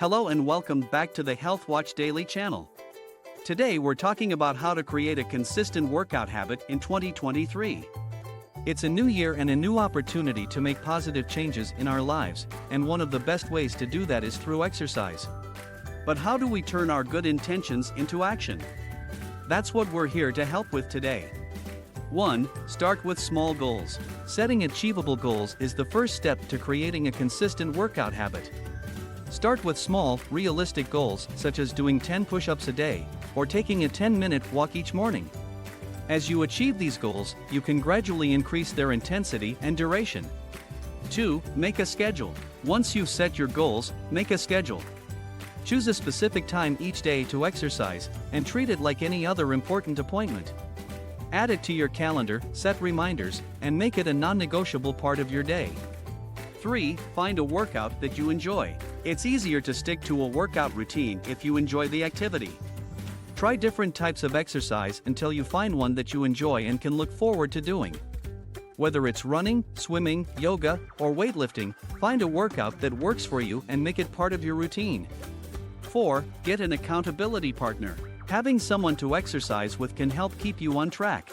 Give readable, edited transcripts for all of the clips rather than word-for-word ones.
Hello and welcome back to the Health Watch Daily channel. Today we're talking about how to create a consistent workout habit in 2023. It's a new year and a new opportunity to make positive changes in our lives, and one of the best ways to do that is through exercise. But how do we turn our good intentions into action? That's what we're here to help with today. 1. Start with small goals. Setting achievable goals is the first step to creating a consistent workout habit. Start with small, realistic goals such as doing 10 push-ups a day, or taking a 10-minute walk each morning. As you achieve these goals, you can gradually increase their intensity and duration. 2. Make a schedule. Once you've set your goals, make a schedule. Choose a specific time each day to exercise, and treat it like any other important appointment. Add it to your calendar, set reminders, and make it a non-negotiable part of your day. 3. Find a workout that you enjoy. It's easier to stick to a workout routine if you enjoy the activity. Try different types of exercise until you find one that you enjoy and can look forward to doing. Whether it's running, swimming, yoga, or weightlifting, find a workout that works for you and make it part of your routine. 4. Get an accountability partner. Having someone to exercise with can help keep you on track.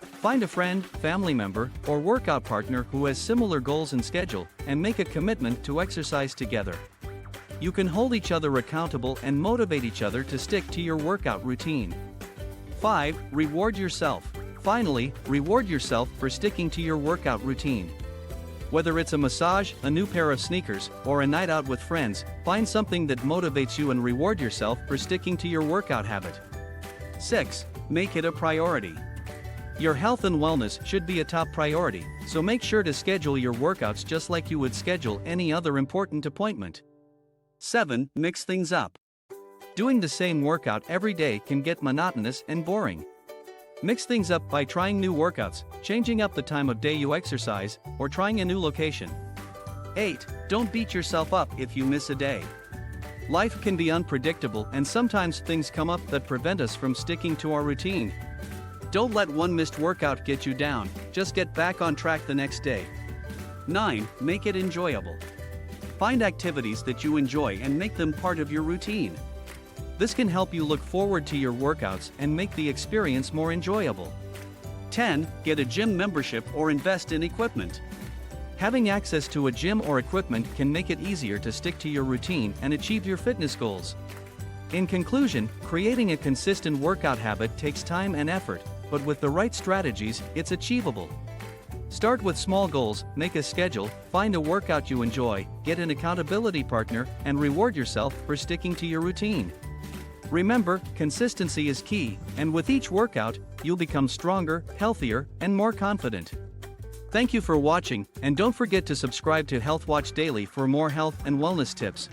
Find a friend, family member, or workout partner who has similar goals and schedule, and make a commitment to exercise together. You can hold each other accountable and motivate each other to stick to your workout routine. 5. Reward yourself. Finally, reward yourself for sticking to your workout routine. Whether it's a massage, a new pair of sneakers, or a night out with friends, find something that motivates you and reward yourself for sticking to your workout habit. 6. Make it a priority. Your health and wellness should be a top priority, so make sure to schedule your workouts just like you would schedule any other important appointment. 7. Mix things up. Doing the same workout every day can get monotonous and boring. Mix things up by trying new workouts, changing up the time of day you exercise, or trying a new location. 8. Don't beat yourself up if you miss a day. Life can be unpredictable and sometimes things come up that prevent us from sticking to our routine. Don't let one missed workout get you down, just get back on track the next day. 9. Make it enjoyable. Find activities that you enjoy and make them part of your routine. This can help you look forward to your workouts and make the experience more enjoyable. 10. Get a gym membership or invest in equipment. Having access to a gym or equipment can make it easier to stick to your routine and achieve your fitness goals. In conclusion, creating a consistent workout habit takes time and effort, but with the right strategies, it's achievable. Start with small goals, make a schedule, find a workout you enjoy, get an accountability partner, and reward yourself for sticking to your routine. Remember, consistency is key, and with each workout, you'll become stronger, healthier, and more confident. Thank you for watching, and don't forget to subscribe to Health Watch Daily for more health and wellness tips.